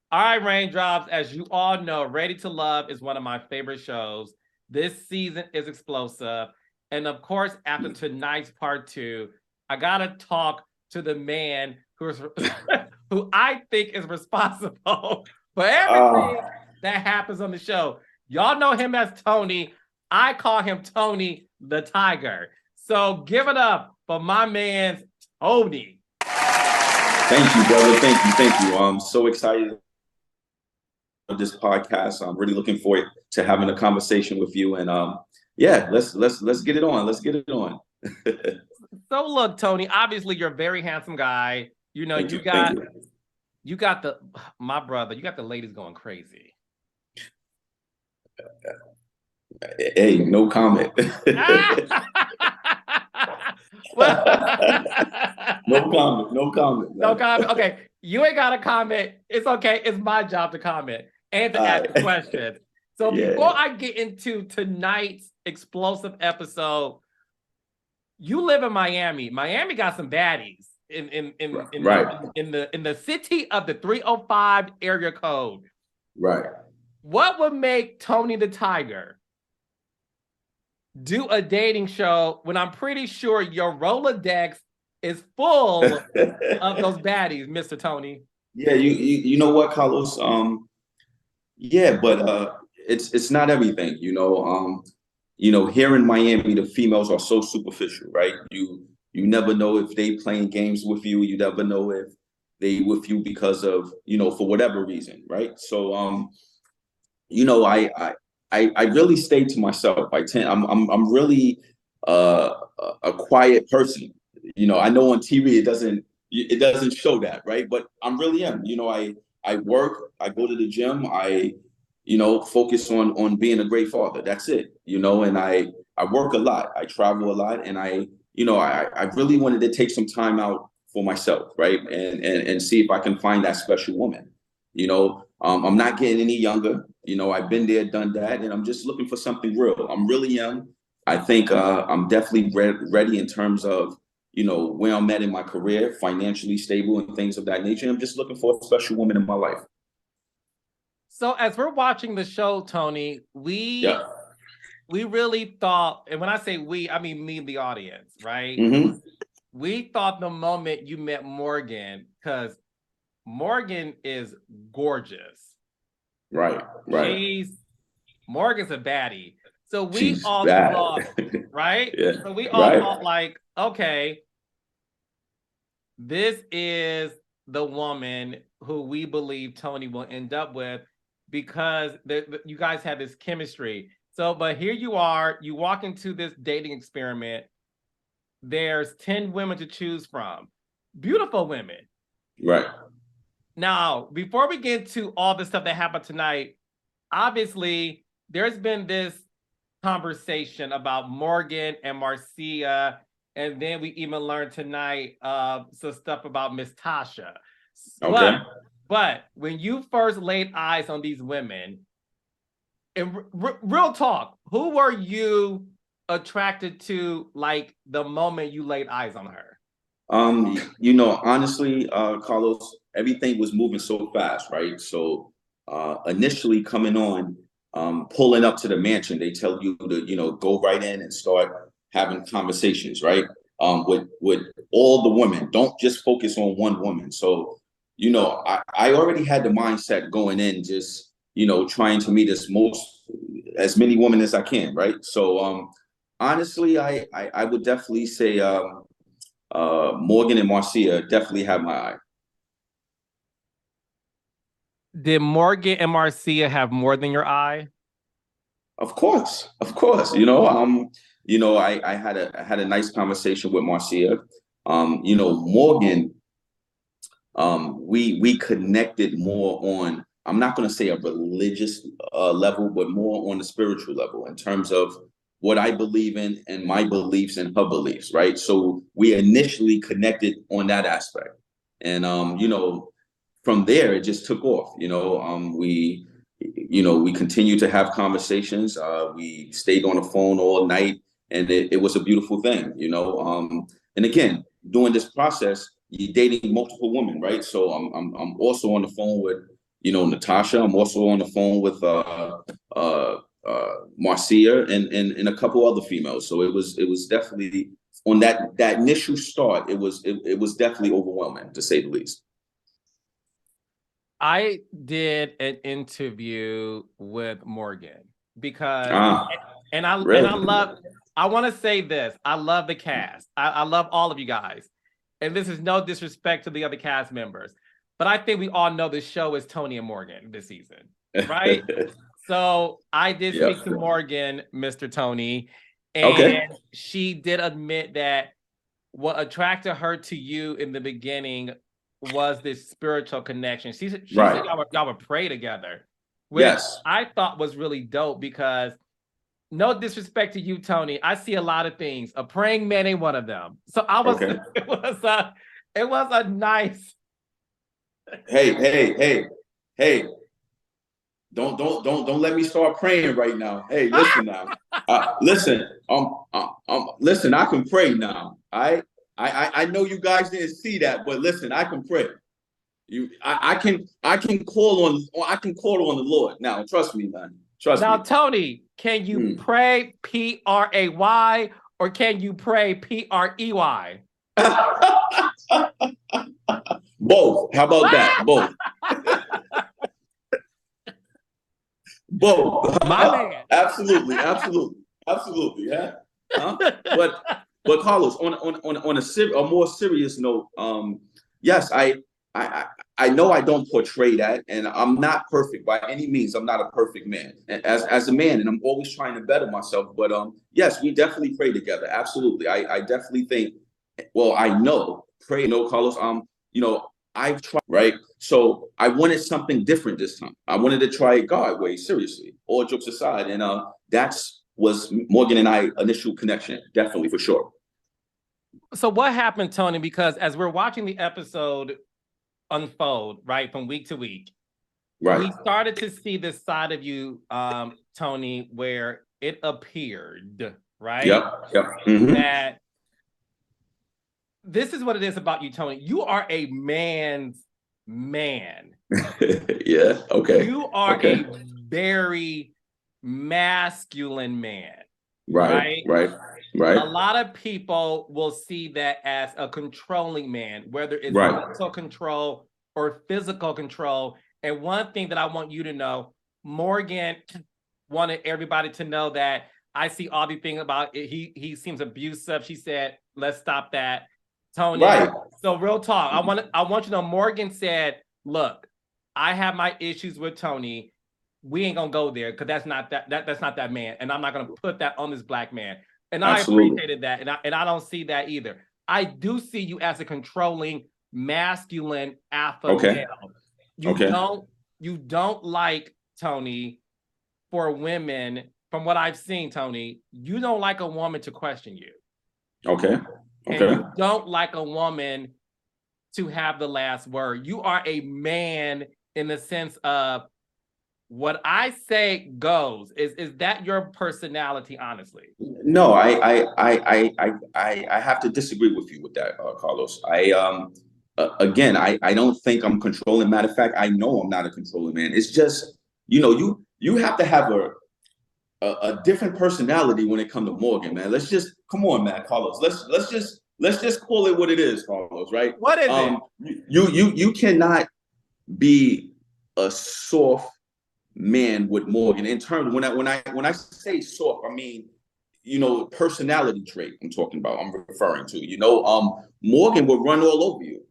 All right, Raindrops, as you all know, Ready to Love is one of my favorite shows. This season is explosive. And of course, after tonight's part two, I got to talk to the man who I think is responsible for everything that happens on the show. Y'all know him as Tony. I call him Tony the Tiger. So give it up for my man, Tony. Thank you, brother. Thank you. I'm so excited of this podcast. I'm really looking forward to having a conversation with you. And yeah, let's get it on. Let's get it on. So look, Tony, obviously you're a very handsome guy. You know, Thank you you. Thank got you. you got the my brother, you got the ladies going crazy. Hey, no comment. Well, No comment. No comment. no Man. comment. Okay, you ain't got to comment. It's okay. It's my job to comment and to ask the question. So Yeah. before I get into tonight's explosive episode, you live in Miami. Miami got some baddies Right. in the city of the 305 area code. Right. What would make Tony the Tiger do a dating show when I'm pretty sure your Rolodex is full of those baddies, Mr. Tony? Yeah, you know what, Carlos? Yeah, but it's not everything, here in Miami, the females are so superficial, right? You never know if they playing games with you. You never know if they with you because of, for whatever reason, right? So you know, I really stay to myself. I'm really a quiet person. I know on TV it doesn't show that, right? But I'm really am. I work, I go to the gym, I focus on being a great father. That's it. And I work a lot, I travel a lot, and I really wanted to take some time out for myself, right? And see if I can find that special woman. I'm not getting any younger. I've been there, done that, and I'm just looking for something real. I'm really young. I think I'm definitely ready in terms of, where I'm at in my career, financially stable and things of that nature. I'm just looking for a special woman in my life. So as we're watching the show, Tony, we Yeah. really thought, and when I say we, I mean me, the audience, right? Mm-hmm. We thought the moment you met Morgan, because Morgan is gorgeous. Right. Morgan's a baddie. So we She's all bad. thought, right? Yeah. So we all Right. thought like, okay, this is the woman who we believe Tony will end up with because you guys have this chemistry. So, but here you are, you walk into this dating experiment. There's 10 women to choose from, beautiful women. Right. Now, before we get to all the stuff that happened tonight, obviously there's been this conversation about Morgan and Marcia, and then we even learned tonight some stuff about Miss Tasha. Okay. But when you first laid eyes on these women, and real talk, who were you attracted to like the moment you laid eyes on her? Honestly, Carlos, everything was moving so fast, right? So initially coming on, pulling up to the mansion, they tell you to, go right in and start having conversations, right? With all the women. Don't just focus on one woman. So, I already had the mindset going in, just, trying to meet as many women as I can, right? So honestly, I would definitely say Morgan and Marcia definitely have my eye. Did Morgan and Marcia have more than your eye? Of course, of course. I had a nice conversation with Marcia. Morgan, we connected more on, I'm not going to say a religious level, but more on the spiritual level in terms of what I believe in and my beliefs and her beliefs, right? So we initially connected on that aspect. And from there it just took off. We continued to have conversations. We stayed on the phone all night, and it was a beautiful thing. And again, during this process, you're dating multiple women, right? So I'm also on the phone with Natasha. I'm also on the phone with Marcia and a couple other females. So it was definitely on that initial start. It was definitely overwhelming, to say the least. I did an interview with Morgan because, and I really? love. I want to say this. I love the cast. I love all of you guys, and this is no disrespect to the other cast members, but I think we all know the show is Tony and Morgan this season, right? So I did speak to Morgan, Mr. Tony, and she did admit that what attracted her to you in the beginning was this spiritual connection. She said y'all would pray together, which I thought was really dope because no disrespect to you, Tony. I see a lot of things. A praying man ain't one of them. So I was it was a nice. Hey. Don't let me start praying right now. Hey, listen now. Listen, listen, I can pray now. I know you guys didn't see that, but listen, I can pray. I can call on the Lord. Now, trust me, man. Trust me. Now, Tony, can you pray P-R-A-Y or can you pray P-R-E-Y? Both. How about that? Both. Both. My man. Absolutely. Yeah. But Carlos, on a more serious note, yes, I know I don't portray that, and I'm not perfect by any means. I'm not a perfect man as a man, and I'm always trying to better myself. But yes, we definitely pray together. Absolutely, I definitely think. Well, I know pray. Carlos. I've tried, right? So I wanted something different this time. I wanted to try it God way, seriously. All jokes aside, and was Morgan and I initial connection, definitely for sure. So what happened, Tony? Because as we're watching the episode unfold, right, from week to week, we started to see this side of you, Tony, where it appeared, right? Yep. That this is what it is about you, Tony. You are a man's man. Yeah. Okay. You are a very masculine man. Right. A lot of people will see that as a controlling man, whether it's mental control or physical control. And one thing that I want you to know, Morgan wanted everybody to know that I see all the things about it. He seems abusive. She said, let's stop that. Tony. So real talk. I want you to know, Morgan said, look, I have my issues with Tony. We ain't gonna go there because that's not that man. And I'm not gonna put that on this black man. And I appreciated that. And I don't see that either. I do see you as a controlling, masculine alpha male. You don't like, Tony, for women, from what I've seen, Tony, you don't like a woman to question you. And you don't like a woman to have the last word. You are a man in the sense of what I say goes. Is that your personality, honestly? No, I have to disagree with you with that, Carlos. Again, I don't think I'm controlling. Matter of fact, I know I'm not a controlling man. It's just, you have to have a different personality when it comes to Morgan, man. Let's just come on, man, Carlos. Let's just call it what it is, Carlos. Right? What is it? You cannot be a soft man with Morgan. In terms, when I say soft, I mean, personality trait. I'm talking about. I'm referring to. Morgan would run all over you.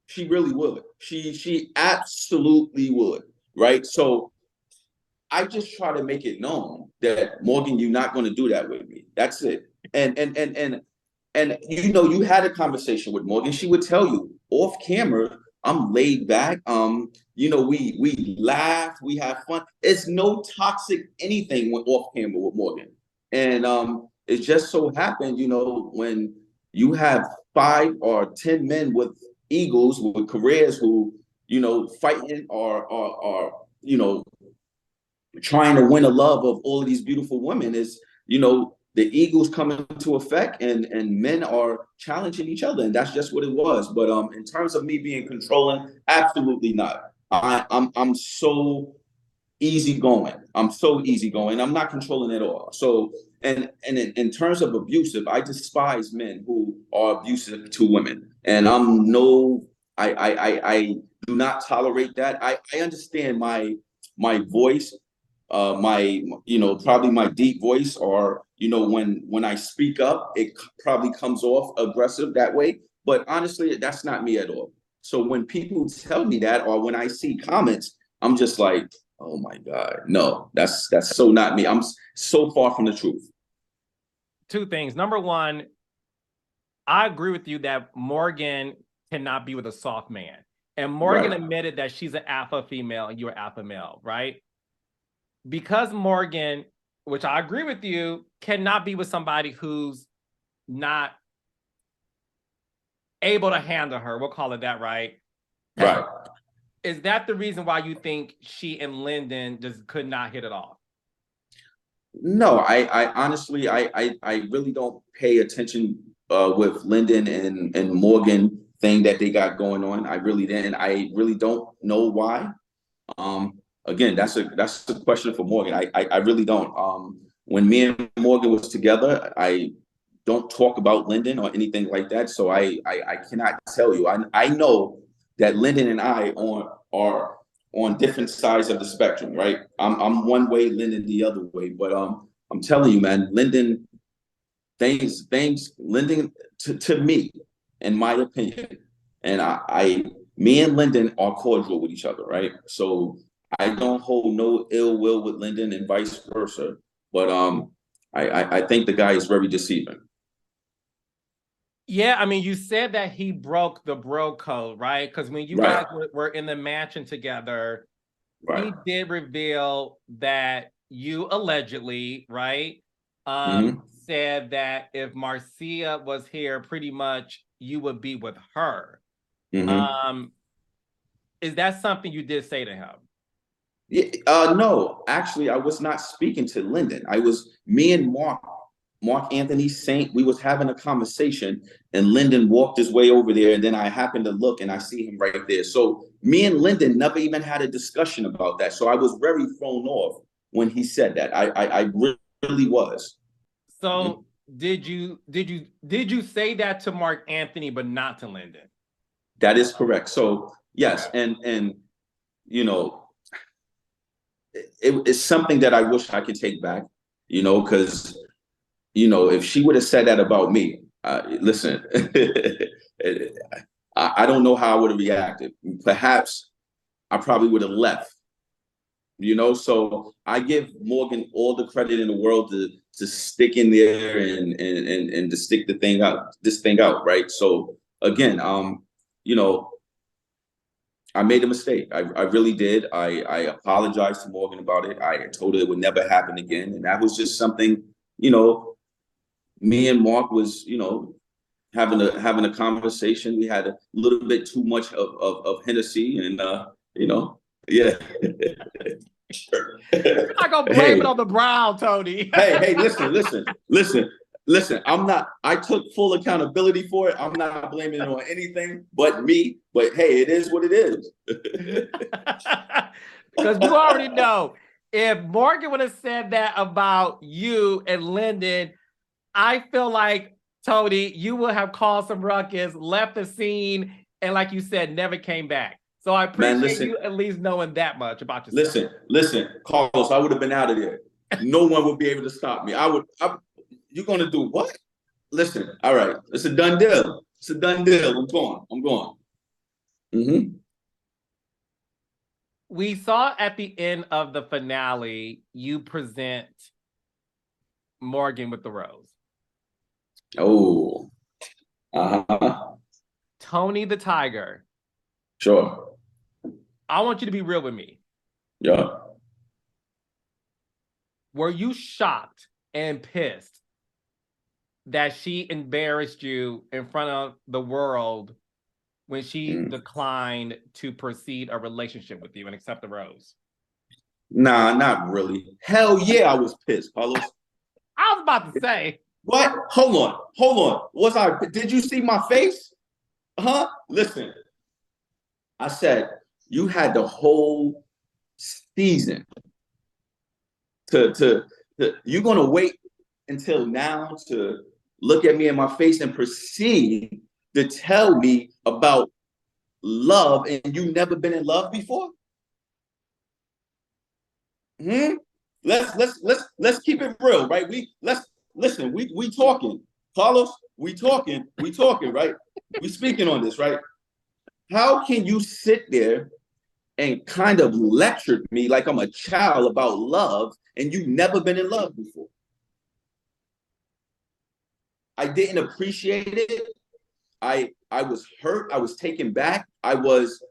She really would. She absolutely would. Right? So I just try to make it known that, Morgan, you're not going to do that with me. That's it. And you had a conversation with Morgan. She would tell you off camera, I'm laid back. We laugh, we have fun. It's no toxic anything off camera with Morgan. And it just so happened, when you have 5 or 10 men with egos, with careers, who, fighting or trying to win the love of all of these beautiful women, is, the egos come into effect, and men are challenging each other, and that's just what it was. But in terms of me being controlling, absolutely not. I'm so easygoing. I'm so easygoing. I'm not controlling at all. So, and in terms of abusive, I despise men who are abusive to women, and I do not tolerate that. I understand my voice, my probably my deep voice, or when I speak up, it probably comes off aggressive that way. But honestly, that's not me at all. So when people tell me that, or when I see comments, I'm just like, oh my God, no, that's so not me. I'm so far from the truth. Two things. Number one, I agree with you that Morgan cannot be with a soft man. And Morgan Right. admitted that she's an alpha female and you're alpha male, right? Because Morgan, which I agree with you, cannot be with somebody who's not able to handle her. We'll call it that, right? Right. Is that the reason why you think she and Lyndon just could not hit it off? No, I honestly, I really don't pay attention with Lyndon and Morgan thing that they got going on. I really didn't. I really don't know why. Again, that's a question for Morgan. I really don't. When me and Morgan was together, I don't talk about Lyndon or anything like that. So I cannot tell you. I know that Lyndon and I are on different sides of the spectrum, right? I'm one way, Lyndon the other way. But I'm telling you, man, Lyndon Lyndon to me, in my opinion, and me and Lyndon are cordial with each other, right? So I don't hold no ill will with Lyndon and vice versa. But I think the guy is very deceiving. Yeah, I mean, you said that he broke the bro code, right? Because when you Right. guys were in the mansion together, Right. he did reveal that you allegedly, right, Mm-hmm. said that if Marcia was here, pretty much you would be with her. Mm-hmm. Um, is that something you did say to him? Yeah, no, actually, I was not speaking to Lyndon. I was me and Mark Anthony Saint. We was having a conversation, and Lyndon walked his way over there, and then I happened to look, and I see him right there. So me and Lyndon never even had a discussion about that. So I was very thrown off when he said that. I really was. Mhm. So did you say that to Mark Anthony, but not to Lyndon? That is correct. So yes, and you know, it's something that I wish I could take back. Because if she would have said that about me, listen, I don't know how I would have reacted. Perhaps I probably would have left. So I give Morgan all the credit in the world to stick in there and to stick this thing out, right? So again, you know, I made a mistake. I really did. I apologized to Morgan about it. I told her it would never happen again, and that was just something, you know, me and Mark was, having a conversation. We had a little bit too much of Hennessy, and yeah. You're not gonna blame Hey, it on the brown, Tony. hey, listen. I'm not. I took full accountability for it. I'm not blaming it on anything but me. But hey, it is what it is. Because you already know if Morgan would have said that about you and Lyndon, I feel like Tony, you would have caused some ruckus, left the scene, and like you said, never came back. So I Man, appreciate listen, you at least knowing that much about yourself. listen, Carlos. I would have been out of there. No one would be able to stop me. You're gonna do what? Listen, all right. It's a done deal. It's a done deal. I'm going. I'm going. Mm-hmm. We saw at the end of the finale, you present Morgan with the rose. Oh. Uh-huh. Tony the Tiger, Sure. I want you to be real with me. Yeah. Were you shocked and pissed that she embarrassed you in front of the world when she declined to proceed a relationship with you and accept the rose? Nah, not really. Hell yeah, I was pissed, Carlos. I was about to say. What? Hold on. Did you see my face? Huh? Listen, I said, you had the whole season to you're gonna wait until now to look at me in my face and proceed to tell me about love, and you never been in love before? Hmm? Let's keep it real, right? Let's listen, we talking. Carlos, we talking, right? We speaking on this, right? How can you sit there and kind of lecture me like I'm a child about love and you've never been in love before? I didn't appreciate it. I was hurt. I was taken back. I was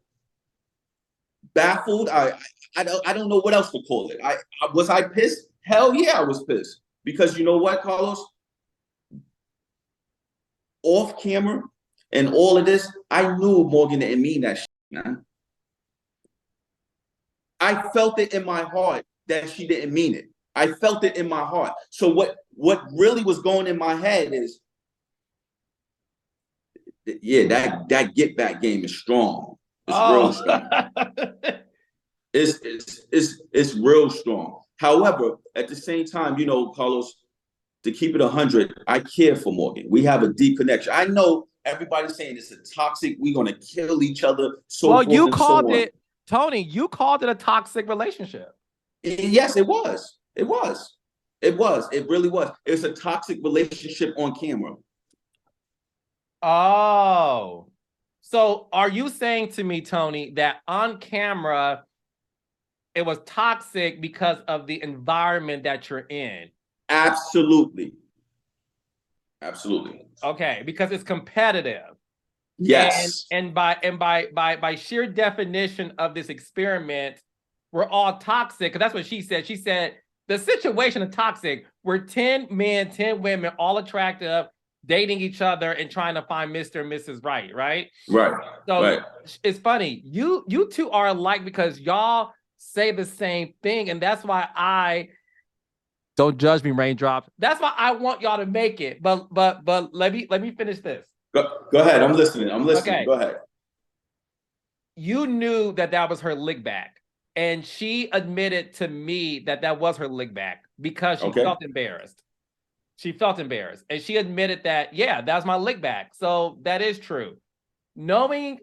baffled. I don't know what else to call it. I pissed? Hell yeah, I was pissed. Because you know what, Carlos? Off camera and all of this, I knew Morgan didn't mean that shit, man. I felt it in my heart that she didn't mean it. I felt it in my heart. So what really was going in my head is, yeah, that get back game is strong. It's real strong. It's real strong. However, at the same time, you know, Carlos, to keep it 100, I care for Morgan. We have a deep connection. I know everybody's saying it's a toxic, we're gonna kill each other, so well, forth you and called so on. it, Tony, you called it a toxic relationship. Yes, it was. It was. It was. It really was. It's a toxic relationship on camera. Oh, so are you saying to me, Tony, that on camera it was toxic because of the environment that you're in? Absolutely. Absolutely. Okay, because it's competitive. Yes. And by sheer definition of this experiment, we're all toxic. Because that's what she said. She said the situation is toxic. We're 10 men, 10 women, all attractive, dating each other and trying to find Mr. and Mrs. Right, right? Right. So right. it's funny. You two are alike because y'all say the same thing, and that's why I don't judge me, raindrops. That's why I want y'all to make it. But let me finish this. Go ahead. I'm listening. Okay. Go ahead. You knew that was her lick back, and she admitted to me that was her lick back because she felt embarrassed. She felt embarrassed, and she admitted that, yeah, that's my lick back. So that is true. Knowing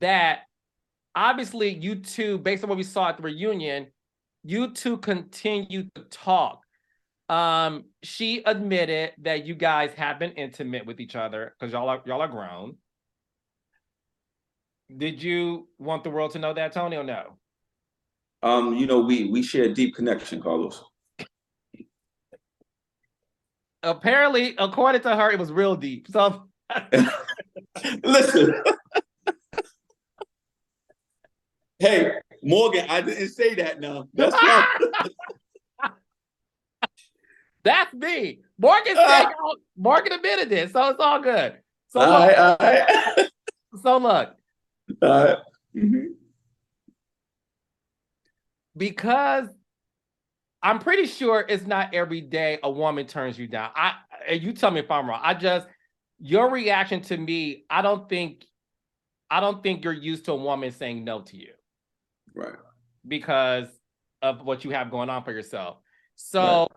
that, obviously, you two, based on what we saw at the reunion, you two continue to talk. She admitted that you guys have been intimate with each other because y'all are grown. Did you want the world to know that, Tony, or no? You know, we share a deep connection, Carlos. Apparently, according to her, it was real deep. So listen. Hey, Morgan, I didn't say that now. That's that's me. Morgan said, Morgan admitted this, so it's all good. So look, all right. So look. Mm-hmm. Because I'm pretty sure it's not every day a woman turns you down. You tell me if I'm wrong. Your reaction to me, I don't think you're used to a woman saying no to you. Right. Because of what you have going on for yourself. So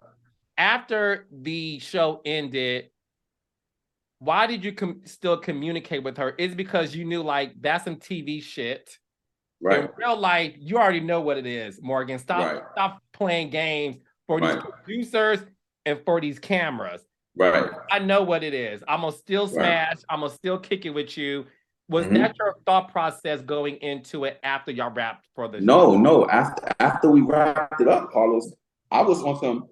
after the show ended, why did you still communicate with her? Is it because you knew like that's some TV shit? Right. In real life, you already know what it is, Morgan. Stop playing games for these producers and for these cameras. Right. I know what it is. I'm gonna still smash. I'm gonna still kick it with you. Was that your thought process going into it after y'all wrapped for the show? No. After we wrapped it up, Carlos, I was on some.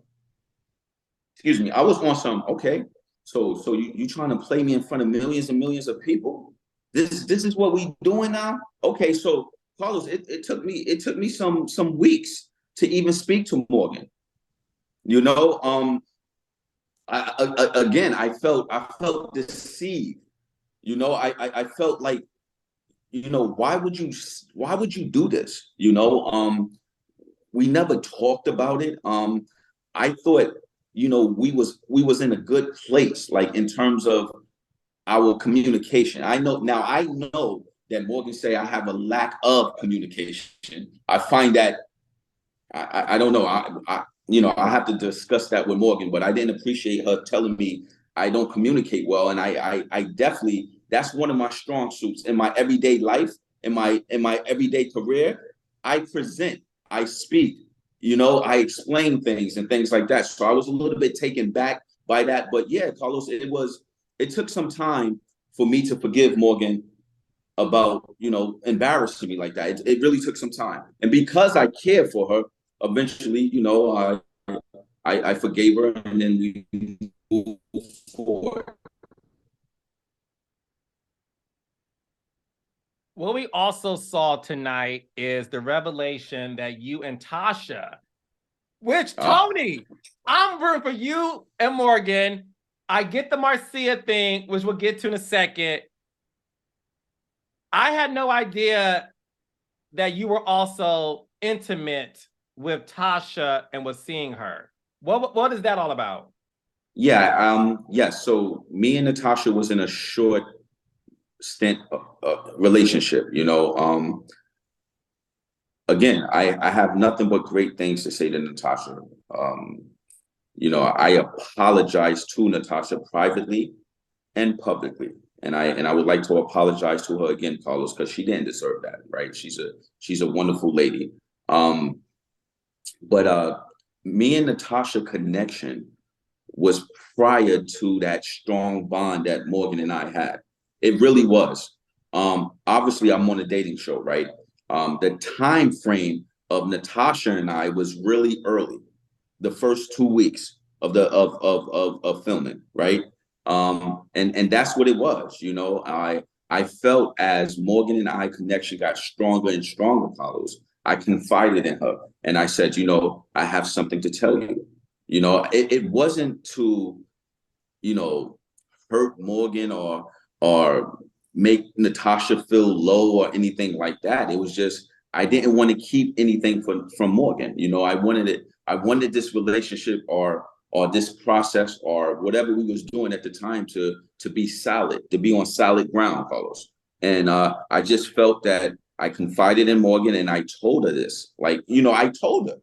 Excuse me. I was on some. Okay. So you trying to play me in front of millions and millions of people? This is what we doing now? Okay. So Carlos, it took me some weeks to even speak to Morgan. You know, I felt deceived. You know, I felt like, you know, why would you do this? You know, we never talked about it. I thought, you know, we was in a good place, like in terms of our communication. I know that Morgan say I have a lack of communication. I find that I don't know. I have to discuss that with Morgan, but I didn't appreciate her telling me I don't communicate well, and I definitely, that's one of my strong suits in my everyday life, in my everyday career. I present, I speak, I explain things and things like that. So I was a little bit taken back by that, but yeah, Carlos, it took some time for me to forgive Morgan about embarrassing me like that. It really took some time, and because I care for her, eventually, I forgave her, and then we moved forward. What we also saw tonight is the revelation that you and Tasha, which Tony, I'm rooting for you and Morgan. I get the Marcia thing, which we'll get to in a second. I had no idea that you were also intimate with Tasha and was seeing her. What is that all about? Yeah, so me and Natasha was in a short stint relationship. Again, I have nothing but great things to say to Natasha. I apologize to Natasha privately and publicly, and I would like to apologize to her again, Carlos, because she didn't deserve that, right? She's a wonderful lady. But me and Natasha connection was prior to that strong bond that Morgan and I had. It really was. Obviously, I'm on a dating show, right? The time frame of Natasha and I was really early, the first 2 weeks of the of filming, right? And that's what it was. I felt as Morgan and I connection got stronger and stronger, Carlos, I confided in her and I said, I have something to tell you. It wasn't to, hurt Morgan or make Natasha feel low or anything like that. It was just, I didn't want to keep anything from Morgan. I wanted this relationship or this process or whatever we was doing at the time to be solid, to be on solid ground, Carlos. And I just felt that I confided in Morgan and I told her this. I told her,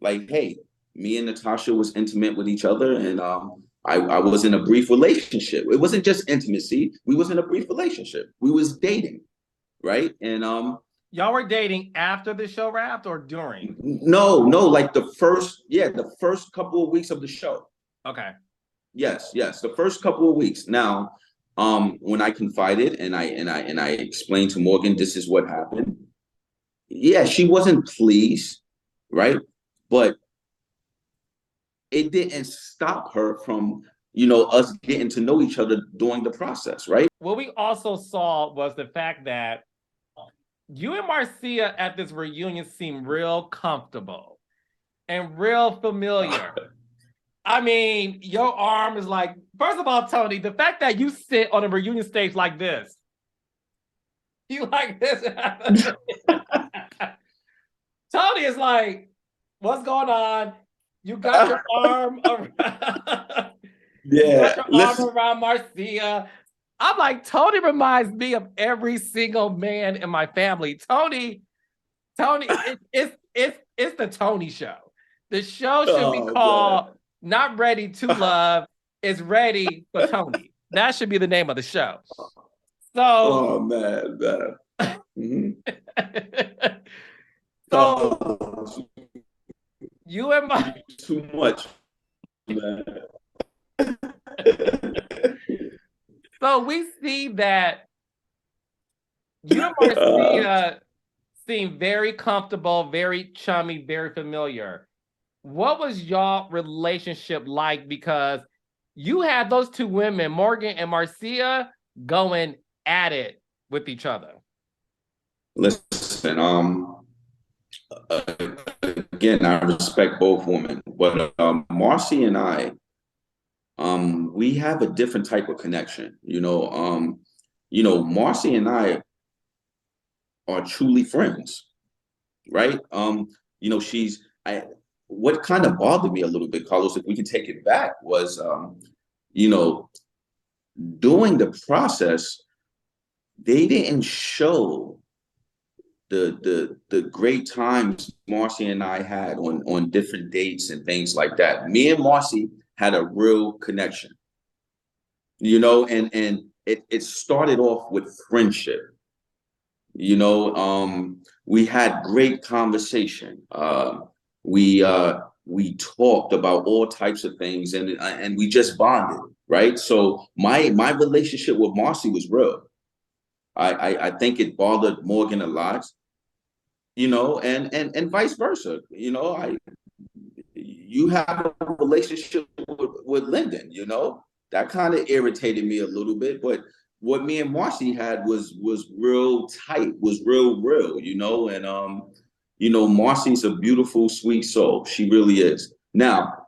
like, hey, me and Natasha was intimate with each other, and I was in a brief relationship. It wasn't just intimacy. We was in a brief relationship. We was dating, right? And y'all were dating after the show wrapped or during? No, like the first couple of weeks of the show. Okay. Yes, the first couple of weeks. Now, when I confided and I explained to Morgan this is what happened. Yeah, she wasn't pleased, right? But it didn't stop her from, us getting to know each other during the process, right? What we also saw was the fact that you and Marcia at this reunion seem real comfortable and real familiar. I mean, your arm is like, first of all, Tony, the fact that you sit on a reunion stage like this, you like this. Tony is like, what's going on? You got your arm around, arm around Marcia. I'm like, Tony reminds me of every single man in my family. Tony, it's the Tony show. The show should be called Not Ready to Love, It's Ready for Tony. That should be the name of the show. So, man. Mm-hmm. So you and my too much, man. So we see that you and Marcia seem very comfortable, very chummy, very familiar. What was y'all relationship like? Because you had those two women, Morgan and Marcia, going at it with each other. Listen, again, I respect both women, but Marcy and I, we have a different type of connection. Marcy and I are truly friends, right? What kind of bothered me a little bit, Carlos, if we can take it back, was, during the process, they didn't show the great times Marcy and I had on different dates and things like that. Me and Marcy had a real connection, and it started off with friendship. We had great conversation. We talked about all types of things, and we just bonded, right? So my relationship with Marcy was real. I think it bothered Morgan a lot, and vice versa. You have a relationship with Lyndon, that kind of irritated me a little bit. But what me and Marcy had was real tight, was real, and Marcy's a beautiful, sweet soul. She really is. Now,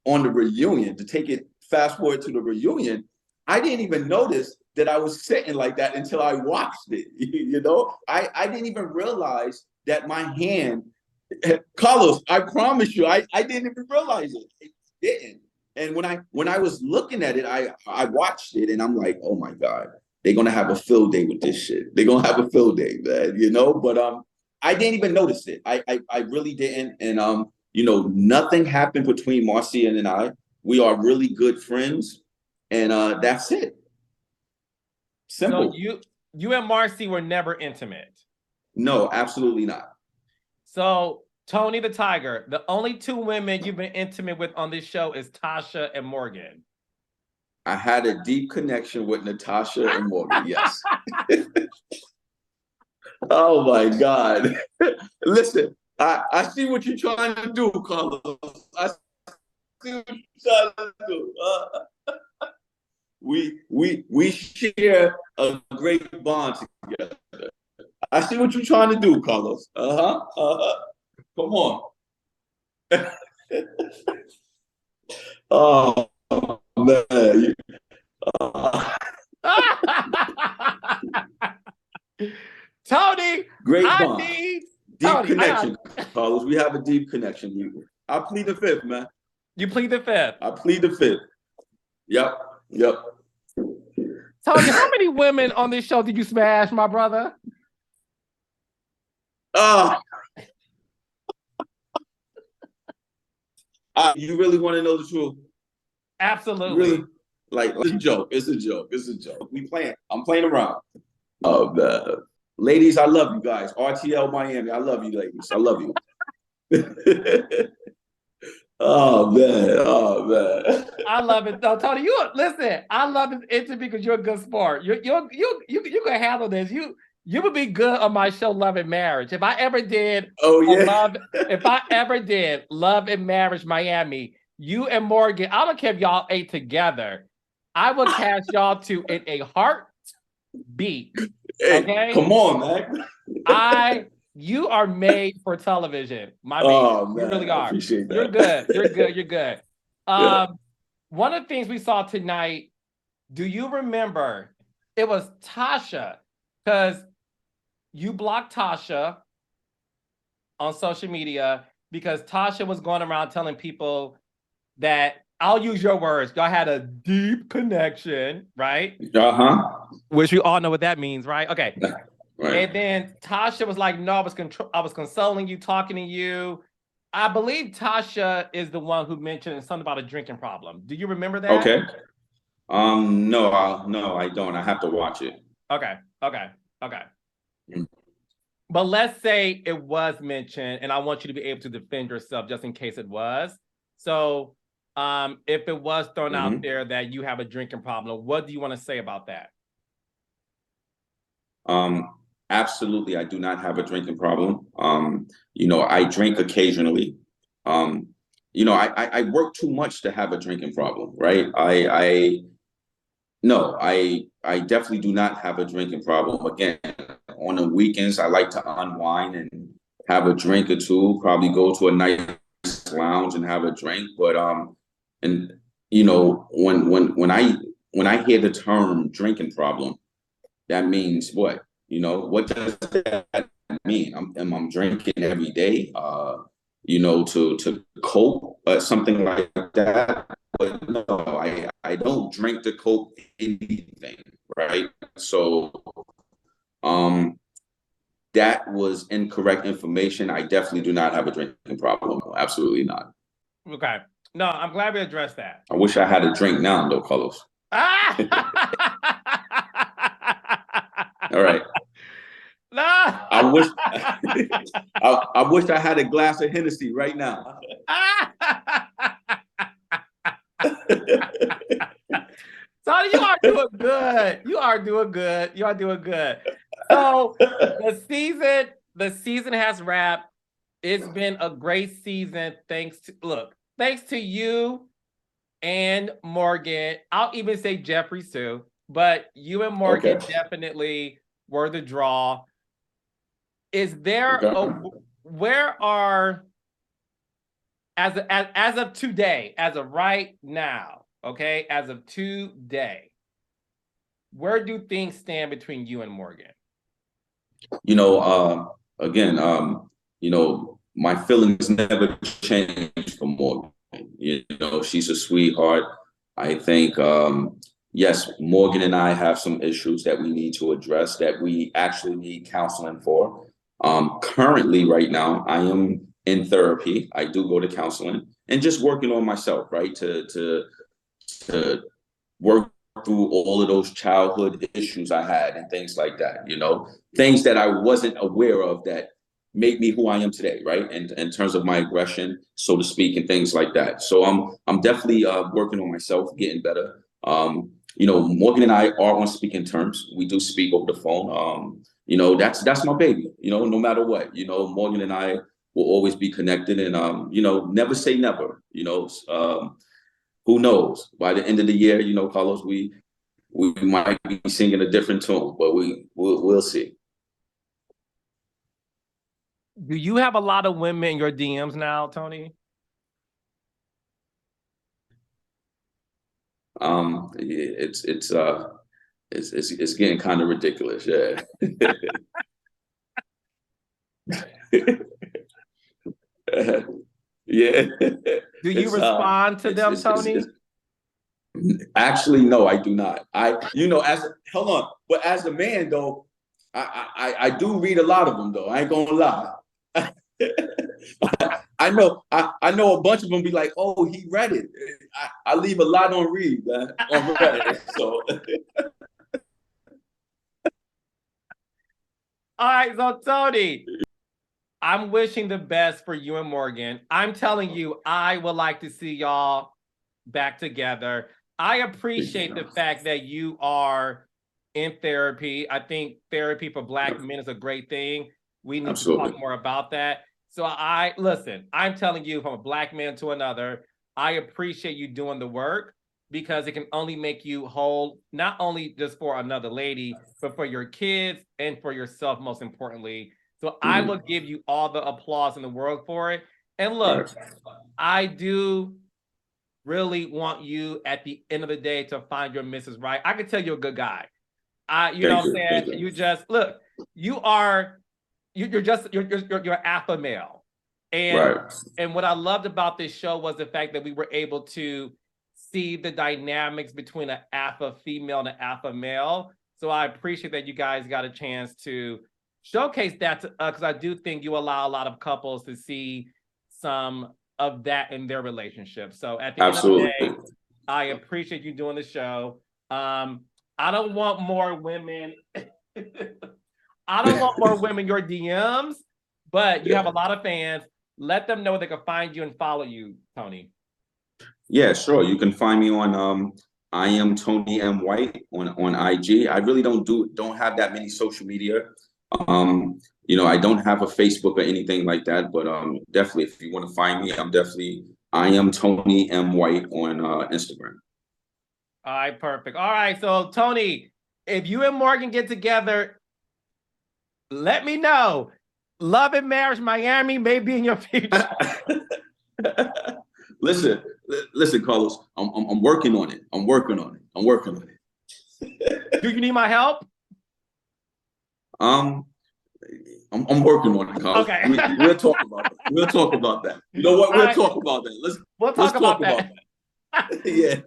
on the reunion, to take it fast forward to the reunion, I didn't even notice that I was sitting like that until I watched it. I didn't even realize that my hand, Carlos, I promise you, I didn't even realize it. It didn't. And when I was looking at it, I watched it and I'm like, oh my God, they're gonna have a field day with this shit. They're gonna have a field day, man. But I didn't even notice it. I really didn't. And nothing happened between Marcia and I. We are really good friends, and that's it. So Simple. you and Marcy were never intimate. No, absolutely not. So Tony the Tiger, the only two women you've been intimate with on this show is Tasha and Morgan. I had a deep connection with Natasha and Morgan. Yes. Oh my God. Listen, I see what you're trying to do, Carlos. I see what you're trying to do. We share a great bond together. I see what you're trying to do, Carlos. Come on. Oh man. Tony, Great I bond. need Deep Tony, connection, Carlos. We have a deep connection. I plead the fifth, man. You plead the fifth. I plead the fifth. Yep. Tony, how many women on this show did you smash, my brother? You really want to know the truth? Absolutely. Really? Like it's a joke. It's a joke. I'm playing around. Oh man. Ladies, I love you guys. RTL Miami, I love you, ladies. I love you. Oh man. I love it though, Tony. Listen. I love this interview because you're a good sport. You can handle this. You would be good on my show, Love and Marriage. If I ever did, Love and Marriage Miami, you and Morgan, I don't care if y'all ate together. I would cast y'all two in a heartbeat. Hey, okay, come on, man. You are made for television, my man. Oh, man. You really are. I appreciate that. You're good. Yeah. One of the things we saw tonight, do you remember? It was Tasha, because you blocked Tasha on social media because Tasha was going around telling people that, I'll use your words, y'all had a deep connection, right? Which we all know what that means, right? Okay. Right. And then Tasha was like, no, I was consoling you, talking to you. I believe Tasha is the one who mentioned something about a drinking problem. Do you remember that? Okay. No, I don't. I have to watch it. Okay. But let's say it was mentioned, and I want you to be able to defend yourself just in case it was. So if it was thrown out there that you have a drinking problem, what do you want to say about that? Absolutely, I do not have a drinking problem. I drink occasionally. I work too much to have a drinking problem, right? I definitely do not have a drinking problem. Again, on the weekends, I like to unwind and have a drink or two, probably go to a nice lounge and have a drink. But when I hear the term drinking problem, that means what? What does that mean? I'm drinking every day, to cope, something like that. But no, I don't drink to cope anything, right? So That was incorrect information. I definitely do not have a drinking problem. Absolutely not. Okay. No, I'm glad we addressed that. I wish I had a drink now, though, Carlos. All right. No. I wish I wish I had a glass of Hennessy right now. Tony, you are doing good. You are doing good. You are doing good. So the season has wrapped. It's been a great season. Thanks to you and Morgan. I'll even say Jeffrey too, but you and Morgan definitely were the draw. Is there where are as of today, as of right now, okay, as of today, where do things stand between you and Morgan? Again, my feelings never changed for Morgan. She's a sweetheart. I think, yes, Morgan and I have some issues that we need to address that we actually need counseling for. Currently, right now, I am in therapy. I do go to counseling and just working on myself, right? To work through all of those childhood issues I had and things like that, things that I wasn't aware of that made me who I am today, right? And in terms of my aggression, so to speak, and things like that. So I'm definitely working on myself, getting better. Morgan and I are on speaking terms. We do speak over the phone. That's my baby, no matter what. Morgan and I will always be connected and never say never, who knows? By the end of the year, Carlos, we might be singing a different tune, but we'll see. Do you have a lot of women in your DMs now, Tony? It's getting kind of ridiculous, yeah. Yeah. Do you respond to them, Tony? Actually, no, I do not. But as a man though, I do read a lot of them though. I ain't gonna lie. I know a bunch of them be like, oh, he read it. I leave a lot on read, man, on Reddit. So all right, so Tony, I'm wishing the best for you and Morgan. I'm telling you, I would like to see y'all back together. I appreciate the fact that you are in therapy. I think therapy for Black men is a great thing. We need to talk more about that. So I'm telling you, from a Black man to another, I appreciate you doing the work because it can only make you whole, not only just for another lady, but for your kids and for yourself, most importantly. So I will give you all the applause in the world for it. And look, I do really want you at the end of the day to find your Mrs. Right. I can tell you're a good guy. You know what I'm saying? You just look, you're alpha male. And what I loved about this show was the fact that we were able to see the dynamics between an alpha female and an alpha male. So I appreciate that you guys got a chance to showcase that because I do think you allow a lot of couples to see some of that in their relationship. So at the end of the day, I appreciate you doing the show. I don't want more women. I don't want more women your DMs, but you have a lot of fans. Let them know they can find you and follow you, Tony. Yeah, sure. You can find me on I am Tony M. White on IG. I really don't have that many social media. I don't have a Facebook or anything like that, but definitely if you want to find me, I am Tony M. White on Instagram. All right, perfect. All right, so Tony, if you and Morgan get together, let me know. Love and Marriage Miami may be in your future. Listen, Carlos. I'm working on it. I'm working on it. Do you need my help? I'm working on it, Carlos. Okay. We'll talk about that. You know what? We'll talk about that. Let's talk about that. Yeah.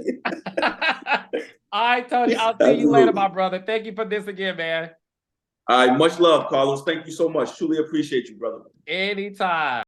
All right, Tony. I'll see you later, my brother. Thank you for this again, man. All right, much love, Carlos. Thank you so much. Truly appreciate you, brother. Anytime.